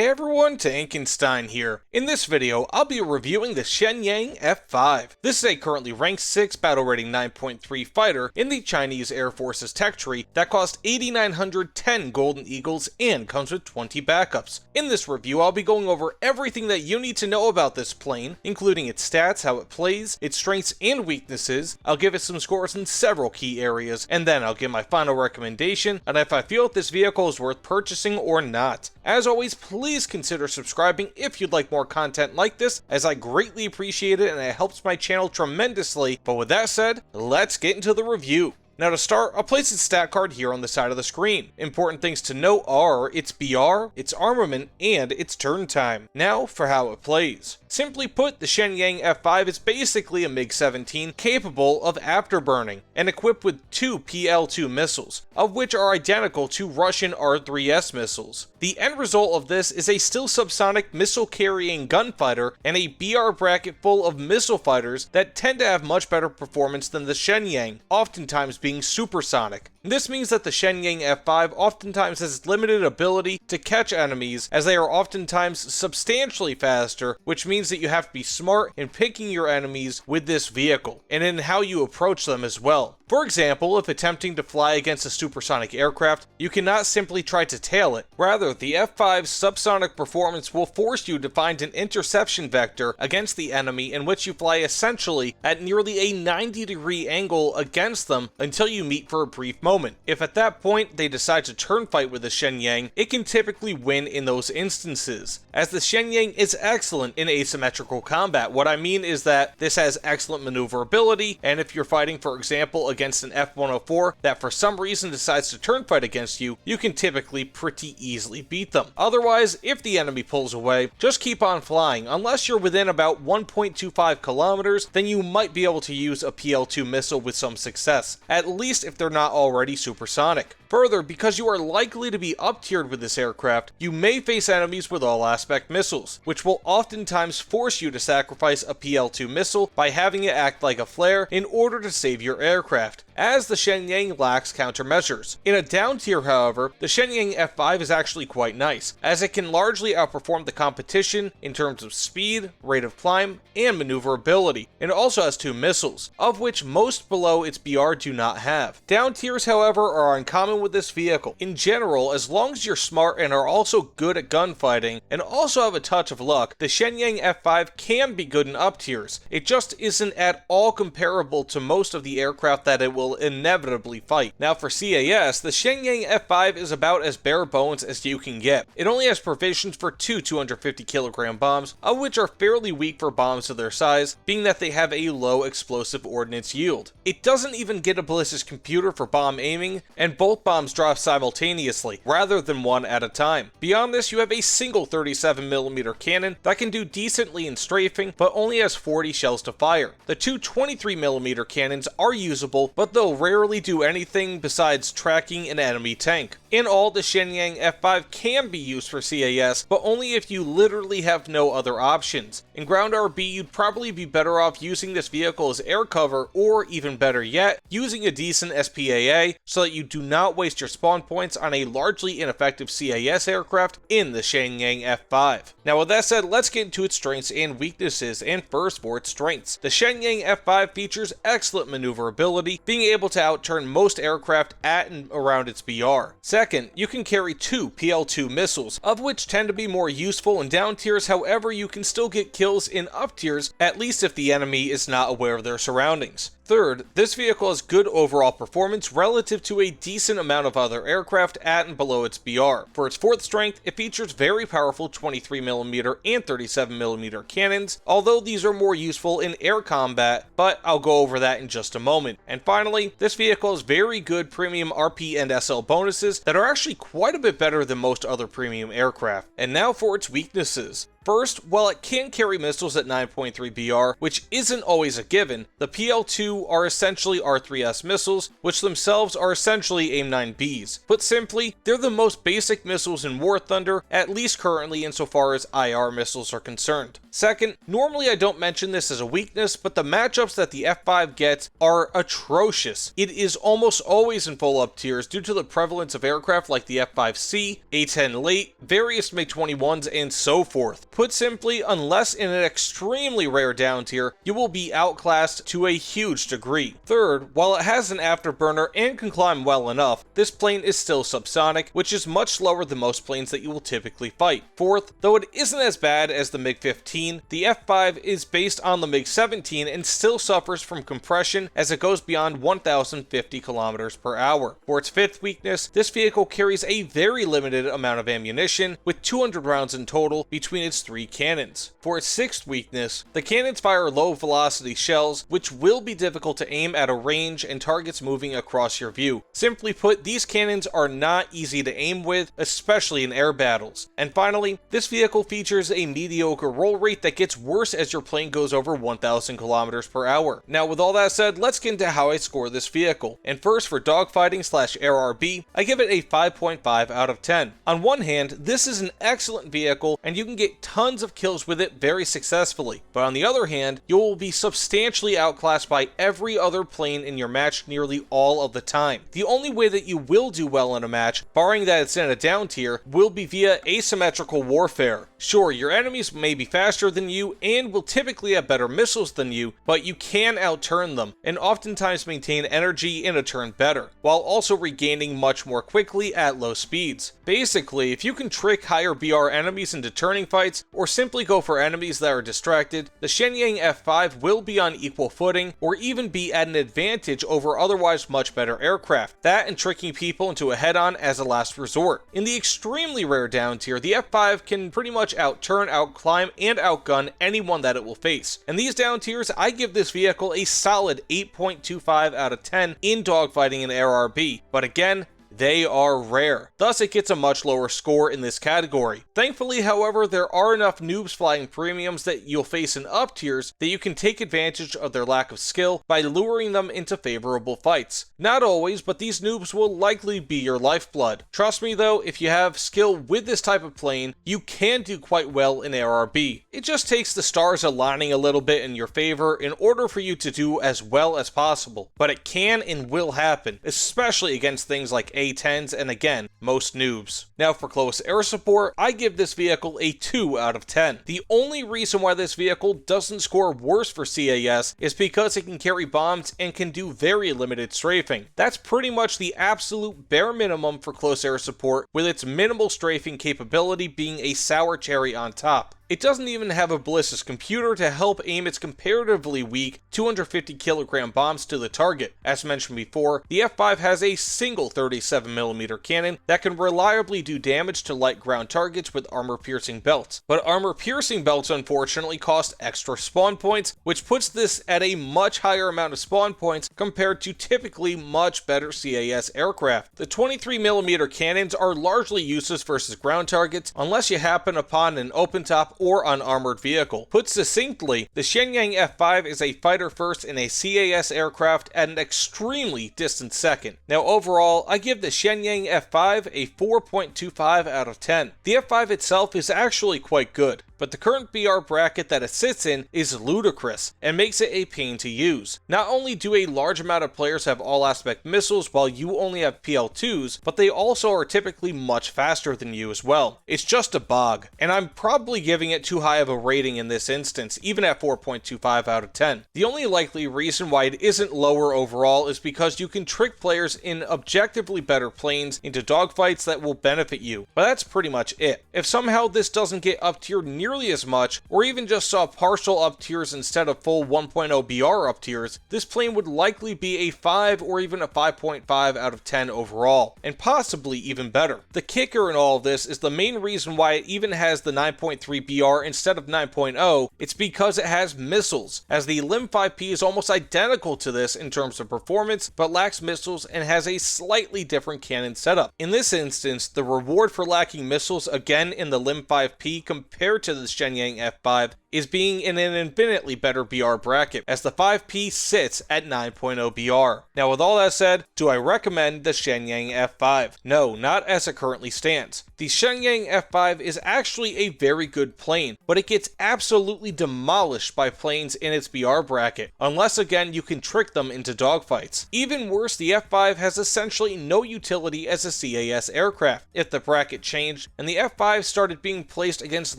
Hey everyone, Tankenstein here. In this video, I'll be reviewing the Shenyang F-5. This is a currently ranked 6 battle rating 9.3 fighter in the Chinese Air Force's tech tree that costs 8,910 Golden Eagles and comes with 20 backups. In this review, I'll be going over everything that you need to know about this plane, including its stats, how it plays, its strengths and weaknesses. I'll give it some scores in several key areas, and then I'll give my final recommendation on if I feel that this vehicle is worth purchasing or not. As always, please consider subscribing if you'd like more content like this, as I greatly appreciate it and it helps my channel tremendously. But with that said, let's get into the review. Now to start, I'll place its stat card here on the side of the screen. Important things to note are its BR, its armament, and its turn time. Now for how it plays. Simply put, the Shenyang F-5 is basically a MiG-17 capable of afterburning and equipped with 2 PL-2 missiles, of which are identical to Russian R-3S missiles. The end result of this is a still subsonic missile-carrying gunfighter and a BR bracket full of missile fighters that tend to have much better performance than the Shenyang, oftentimes being supersonic. This means that the Shenyang F-5 oftentimes has limited ability to catch enemies, as they are oftentimes substantially faster, which means that you have to be smart in picking your enemies with this vehicle, and in how you approach them as well. For example, if attempting to fly against a supersonic aircraft, you cannot simply try to tail it. Rather, the F-5's subsonic performance will force you to find an interception vector against the enemy in which you fly essentially at nearly a 90-degree angle against them until you meet for a brief moment. If at that point they decide to turn fight with the Shenyang, it can typically win in those instances, as the Shenyang is excellent in asymmetrical combat. What I mean is that this has excellent maneuverability, and if you're fighting, for example, against an F-104 that for some reason decides to turn fight against you, you can typically pretty easily beat them. Otherwise, if the enemy pulls away, just keep on flying. Unless you're within about 1.25 kilometers, then you might be able to use a PL-2 missile with some success, at least if they're not already supersonic. Further, because you are likely to be up-tiered with this aircraft, you may face enemies with all-aspect missiles, which will oftentimes force you to sacrifice a PL-2 missile by having it act like a flare in order to save your aircraft, as the Shenyang lacks countermeasures. In a down tier, however, the Shenyang F-5 is actually quite nice, as it can largely outperform the competition in terms of speed, rate of climb, and maneuverability, and it also has 2 missiles, of which most below its BR do not have. Down tiers, however, are uncommon with this vehicle. In general, as long as you're smart and are also good at gunfighting, and also have a touch of luck, the Shenyang F-5 can be good in up tiers. It just isn't at all comparable to most of the aircraft that it will inevitably fight. Now for CAS, the Shenyang F-5 is about as bare bones as you can get. It only has provisions for 2 250 kilogram bombs, of which are fairly weak for bombs of their size, being that they have a low explosive ordnance yield. It doesn't even get a ballistics computer for bomb aiming, and both bombs drop simultaneously, rather than one at a time. Beyond this, you have a single 37mm cannon that can do decently in strafing, but only has 40 shells to fire. The 2 23mm cannons are usable, but they'll rarely do anything besides tracking an enemy tank. In all, the Shenyang F-5 can be used for CAS, but only if you literally have no other options. In ground RB, you'd probably be better off using this vehicle as air cover, or even better yet, using a decent SPAA so that you do not waste your spawn points on a largely ineffective CAS aircraft in the Shenyang F-5. Now with that said, let's get into its strengths and weaknesses, and first for its strengths. The Shenyang F-5 features excellent maneuverability, being able to outturn most aircraft at and around its BR. Second, you can carry 2 PL-2 missiles, of which tend to be more useful in down tiers. However, you can still get kills in up tiers, at least if the enemy is not aware of their surroundings. Third, this vehicle has good overall performance relative to a decent amount of other aircraft at and below its BR. For its fourth strength, it features very powerful 23mm and 37mm cannons, although these are more useful in air combat, but I'll go over that in just a moment. And finally, this vehicle has very good premium RP and SL bonuses that are actually quite a bit better than most other premium aircraft. And now for its weaknesses. First, while it can carry missiles at 9.3 BR, which isn't always a given, the PL-2 are essentially R3S missiles, which themselves are essentially AIM-9Bs. Put simply, they're the most basic missiles in War Thunder, at least currently insofar as IR missiles are concerned. Second, normally I don't mention this as a weakness, but the matchups that the F-5 gets are atrocious. It is almost always in full up tiers due to the prevalence of aircraft like the F-5C, A-10 late, various MiG-21s, and so forth. Put simply, unless in an extremely rare down tier, you will be outclassed to a huge degree. Third, while it has an afterburner and can climb well enough, this plane is still subsonic, which is much slower than most planes that you will typically fight. Fourth, though it isn't as bad as the MiG-15, the F-5 is based on the MiG-17 and still suffers from compression as it goes beyond 1,050 kilometers per hour. For its fifth weakness, this vehicle carries a very limited amount of ammunition, with 200 rounds in total between its 3 cannons. For its sixth weakness, the cannons fire low-velocity shells, which will be difficult to aim at a range and targets moving across your view. Simply put, these cannons are not easy to aim with, especially in air battles. And finally, this vehicle features a mediocre roll rate that gets worse as your plane goes over 1,000 kilometers per hour. Now, with all that said, let's get into how I score this vehicle. And first, for dogfighting/air RB, I give it a 5.5 out of 10. On one hand, this is an excellent vehicle, and you can get tons of kills with it very successfully. But on the other hand, you will be substantially outclassed by every other plane in your match nearly all of the time. The only way that you will do well in a match, barring that it's in a down tier, will be via asymmetrical warfare. Sure, your enemies may be faster than you and will typically have better missiles than you, but you can outturn them and oftentimes maintain energy in a turn better, while also regaining much more quickly at low speeds. Basically, if you can trick higher BR enemies into turning fights, or simply go for enemies that are distracted, the Shenyang F-5 will be on equal footing, or even be at an advantage over otherwise much better aircraft. That and tricking people into a head-on as a last resort. In the extremely rare down tier, the F-5 can pretty much outturn, outclimb, and outgun anyone that it will face. In these down tiers, I give this vehicle a solid 8.25 out of 10 in dogfighting and air RB, but again, they are rare. Thus, it gets a much lower score in this category. Thankfully, however, there are enough noobs flying premiums that you'll face in up tiers that you can take advantage of their lack of skill by luring them into favorable fights. Not always, but these noobs will likely be your lifeblood. Trust me though, if you have skill with this type of plane, you can do quite well in ARB. It just takes the stars aligning a little bit in your favor in order for you to do as well as possible. But it can and will happen, especially against things like A-10s and again, most noobs. Now for close air support, I give this vehicle a 2 out of 10. The only reason why this vehicle doesn't score worse for CAS is because it can carry bombs and can do very limited strafing. That's pretty much the absolute bare minimum for close air support, with its minimal strafing capability being a sour cherry on top. It doesn't even have a ballistics computer to help aim its comparatively weak 250 kilogram bombs to the target. As mentioned before, the F-5 has a single 37mm cannon that can reliably do damage to light ground targets with armor-piercing belts. But armor-piercing belts unfortunately cost extra spawn points, which puts this at a much higher amount of spawn points compared to typically much better CAS aircraft. The 23mm cannons are largely useless versus ground targets unless you happen upon an open top or unarmored vehicle. Put succinctly, the Shenyang F-5 is a fighter first in a CAS aircraft at an extremely distant second. Now overall, I give the Shenyang F-5 a 4.25 out of 10. The F-5 itself is actually quite good, but the current BR bracket that it sits in is ludicrous and makes it a pain to use. Not only do a large amount of players have all-aspect missiles while you only have PL-2s, but they also are typically much faster than you as well. It's just a bog, and I'm probably giving it too high of a rating in this instance, even at 4.25 out of 10. The only likely reason why it isn't lower overall is because you can trick players in objectively better planes into dogfights that will benefit you, but that's pretty much it. If somehow this doesn't get up tier nearly as much, or even just saw partial up tiers instead of full 1.0 BR up tiers, this plane would likely be a 5 or even a 5.5 out of 10 overall, and possibly even better. The kicker in all of this is the main reason why it even has the 9.3 BR instead of 9.0, it's because it has missiles, as the Lim 5P is almost identical to this in terms of performance, but lacks missiles and has a slightly different cannon setup. In this instance, the reward for lacking missiles, again in the Lim 5P compared to the Shenyang F-5, is being in an infinitely better BR bracket, as the 5P sits at 9.0 BR. Now with all that said, do I recommend the Shenyang F-5? No, not as it currently stands. The Shenyang F-5 is actually a very good plane, but it gets absolutely demolished by planes in its BR bracket, unless again you can trick them into dogfights. Even worse, the F-5 has essentially no utility as a CAS aircraft. If the bracket changed and the F-5 started being placed against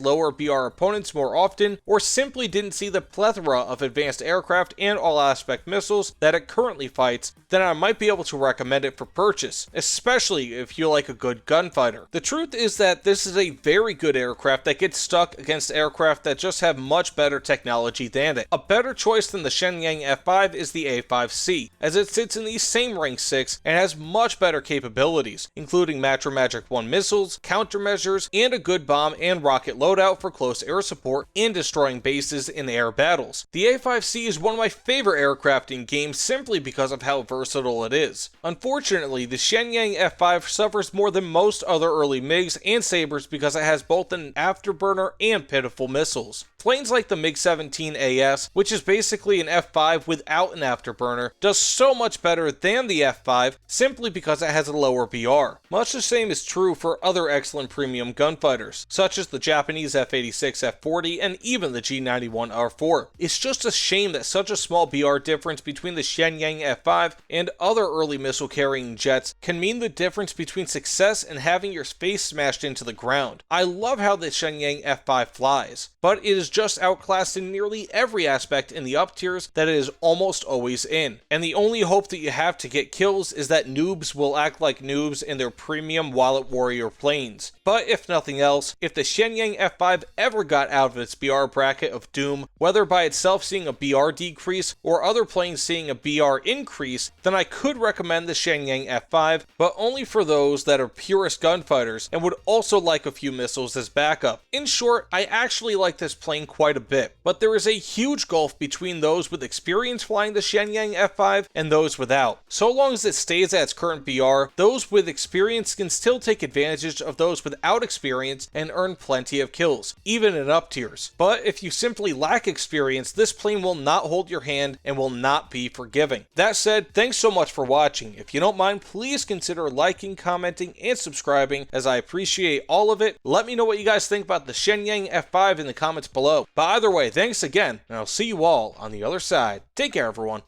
lower BR opponents more often, or simply didn't see the plethora of advanced aircraft and all-aspect missiles that it currently fights, then I might be able to recommend it for purchase, especially if you like a good gunfighter. The truth is that this is a very good aircraft that gets stuck against aircraft that just have much better technology than it. A better choice than the Shenyang F-5 is the A5C, as it sits in the same rank 6 and has much better capabilities, including Magic 1 missiles, countermeasures, and a good bomb and rocket loadout for close air support and destroying bases in air battles. The A5C is one of my favorite aircraft in games simply because of how versatile it is. Unfortunately, the Shenyang F-5 suffers more than most other early MiGs and Sabres because it has both an afterburner and pitiful missiles. Planes like the MiG-17 AS, which is basically an F-5 without an afterburner, does so much better than the F-5 simply because it has a lower BR. Much the same is true for other excellent premium gunfighters, such as the Japanese F-86, F-40, and even the G91R4. It's just a shame that such a small BR difference between the Shenyang F-5 and other early missile-carrying jets can mean the difference between success and having your face smashed into the ground. I love how the Shenyang F-5 flies, but it is just outclassed in nearly every aspect in the up tiers that it is almost always in. And the only hope that you have to get kills is that noobs will act like noobs in their premium Wallet Warrior planes. But if nothing else, if the Shenyang F-5 ever got out of its BR bracket of doom, whether by itself seeing a BR decrease or other planes seeing a BR increase, then I could recommend the Shenyang F-5, but only for those that are purist gunfighters and would also like a few missiles as backup. In short, I actually like this plane quite a bit, but there is a huge gulf between those with experience flying the Shenyang F-5 and those without. So long as it stays at its current BR, those with experience can still take advantage of those without experience and earn plenty of kills, even in up tiers. But if you simply lack experience, this plane will not hold your hand and will not be forgiving. That said, thanks so much for watching. If you don't mind, please consider liking, commenting, and subscribing, as I appreciate all of it. Let me know what you guys think about the Shenyang F-5 in the comments below. But either way, thanks again, and I'll see you all on the other side. Take care, everyone.